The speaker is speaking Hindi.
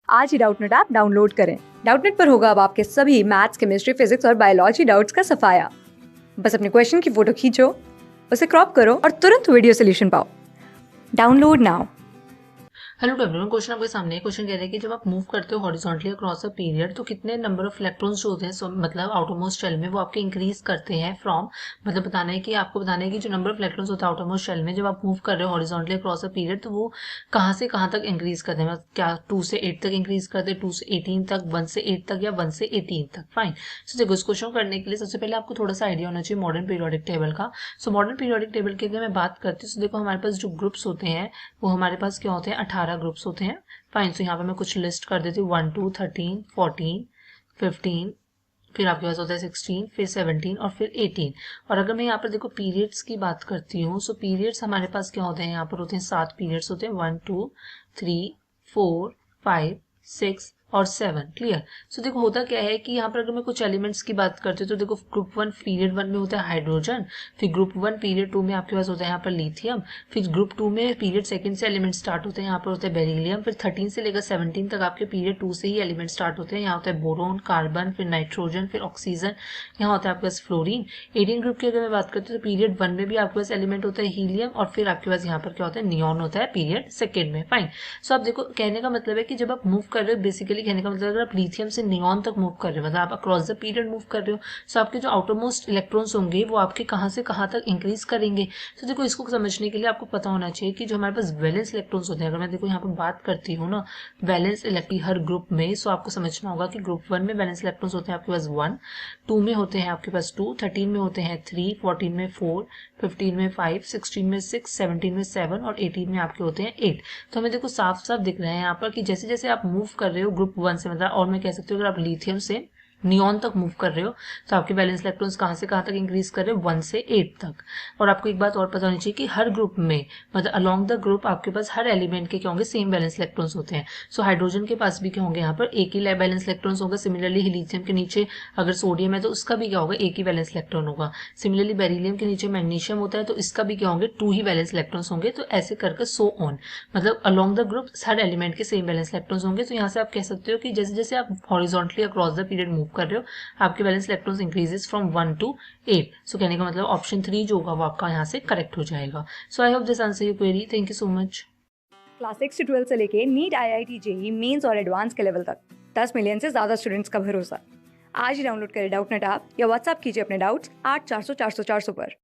आज ही डाउटनेट ऐप डाउनलोड करें। डाउटनेट पर होगा अब आपके सभी मैथ्स, केमिस्ट्री, फिजिक्स और बायोलॉजी डाउट्स का सफाया। बस अपने क्वेश्चन की फोटो खींचो, उसे क्रॉप करो और तुरंत वीडियो सोल्यूशन पाओ। Download now. Hello everyone, question आपके सामने है। क्वेश्चन कह रहा है कि जब आप मूव करते हो हॉरिजॉन्टली अक्रॉस अ पीरियड तो कितने नंबर ऑफ इलेक्ट्रॉन्स जो होते हैं मतलब आउटरमोस्ट शेल में वो आपके इंक्रीज करते हैं फ्रॉम, मतलब बताना है कि आपको बताना है कि जो नंबर ऑफ इलेक्ट्रॉन्स होता है आउटरमोस्ट शेल में जब आप मूव कर रहे हो हॉरिजॉन्टली अक्रॉस अ पीरियड तो वो कहाँ से कहाँ तक इंक्रीज करते हैं। मतलब क्या 2 से 8 तक इंक्रीज करते हैं, 2 से 18 तक, 1 से 8 तक या 1 से 18 तक। फाइन। सो देखो, इस क्वेश्चन करने के लिए सबसे पहले आपको थोड़ा सा आइडिया होना चाहिए मॉडर्न पीरियोडिक टेबल का। सो मॉडर्न पीरियोडिक टेबल की अगर मैं बात करती हूँ तो देखो हमारे पास जो ग्रुप्स होते हैं वो हमारे पास क्या होते हैं, 18 ग्रुप्स होते हैं। फाइन। सो यहाँ पे मैं कुछ लिस्ट कर देती हूँ, 1 2 13 14 15, फिर आपके पास होता है 16, फिर 17 और फिर 18। और अगर मैं यहाँ पर देखो पीरियड्स की बात करती हूँ, सो पीरियड्स हमारे पास क्या होते हैं, यहाँ पर होते हैं 7 पीरियड्स होते हैं, 1 2 3 4 5 6 और 7। क्लियर। सो देखो होता क्या है कि यहाँ पर अगर मैं कुछ एलिमेंट्स की बात करती हूँ तो देखो ग्रुप 1 पीरियड 1 में होता है हाइड्रोजन, फिर ग्रुप 1 पीरियड 2 में आपके पास होता है यहाँ पर लिथियम, फिर ग्रुप 2 में पीरियड सेकंड से एलिमेंट स्टार्ट होते हैं, यहाँ पर होता है बेरिलियम, फिर 13 से लेकर 17 तक आपके पीरियड 2 से ही एलिमेंट स्टार्ट होते हैं, यहाँ होता है बोरोन, कार्बन, फिर नाइट्रोजन, फिर ऑक्सीजन, यहाँ होता है आपके पास फ्लोरीन। 18 ग्रुप की अगर मैं बात करती हूँ तो पीरियड 1 में भी आपके पास एलिमेंट होता है हीलियम, और फिर आपके पास यहाँ पर क्या होता है, नियॉन होता है पीरियड सेकेंड में। फाइन। सो आप देखो कहने का मतलब है कि जब आप मूव कर रहे हो, बेसिकली कहने का मतलब अगर आप लिथियम से नियॉन तक मूव कर रहे हो, मतलब आप अक्रॉस द पीरियड मूव कर रहे हो, सो आपके जो आउटरमोस्ट इलेक्ट्रॉन्स होंगे वो आपके कहाँ से कहाँ तक इंक्रीज करेंगे। तो देखो इसको समझने के लिए आपको पता होना चाहिए कि जो हमारे पास वैलेंस इलेक्ट्रॉन्स होते हैं, अगर मैं देखो यहाँ पर बात करती हूँ ना वैलेंस इलेक्ट्रॉन हर ग्रुप में, सो आपको समझना होगा कि ग्रुप 1 में वैलेंस इलेक्ट्रॉन्स होते हैं आपके पास 1, 2 में होते हैं आपके पास 2, 13 में होते हैं 3, 14 में 4, 15 में 5, 16 में 6, 17 में 7 और 18 में आपके होते हैं 8। तो हमें देखो साफ साफ दिख रहा है यहाँ पर कि जैसे जैसे आप मूव कर रहे हो ग्रुप 1 से, मतलब और मैं कह सकती हूँ अगर आप लिथियम से नियॉन तक मूव कर रहे हो तो आपके वैलेंस इलेक्ट्रॉन्स कहाँ से कहाँ तक इंक्रीज कर रहे हो, 1 से 8 तक। और आपको एक बात और पता होनी चाहिए कि हर ग्रुप में, मतलब अलोंग द ग्रुप आपके पास हर एलिमेंट के क्या होंगे, सेम वैलेंस इलेक्ट्रॉन्स होते हैं। सो हाइड्रोजन के पास भी क्या होंगे, यहाँ पर एक ही वैलेंस इलेक्ट्रॉन्स होगा। सिमिलरली लिथियम के नीचे अगर सोडियम है तो उसका भी क्या होगा, एक ही वैलेंस इलेक्ट्रॉन होगा। सिमिलरली बेरिलियम के नीचे मैग्नीशियम होता है तो इसका भी क्या होंगे, 2 ही वैलेंस इलेक्ट्रॉन्स होंगे। तो ऐसे करके सो ऑन, मतलब along the group her element के सेम वैलेंस इलेक्ट्रॉन्स होंगे। तो यहाँ से आप कह सकते हो कि जैसे जैसे आप horizontally across the period move कर रहे हो आपके valence electrons increases from 1 to 8। सो कहने का मतलब ऑप्शन 3 जो होगा वो आपका यहाँ से करेक्ट हो जाएगा। So I hope this answer your query. Thank you so much. Class 6 से 12 से लेके नीट, IIT, JEE मेंस और एडवांस के लेवल तक 10 मिलियन से ज्यादा स्टूडेंट्स का भरोसा। आज ही डाउनलोड करें डाउटनेट ऐप या व्हाट्सएप कीजिए अपने डाउट्स 8400 400 400 पर।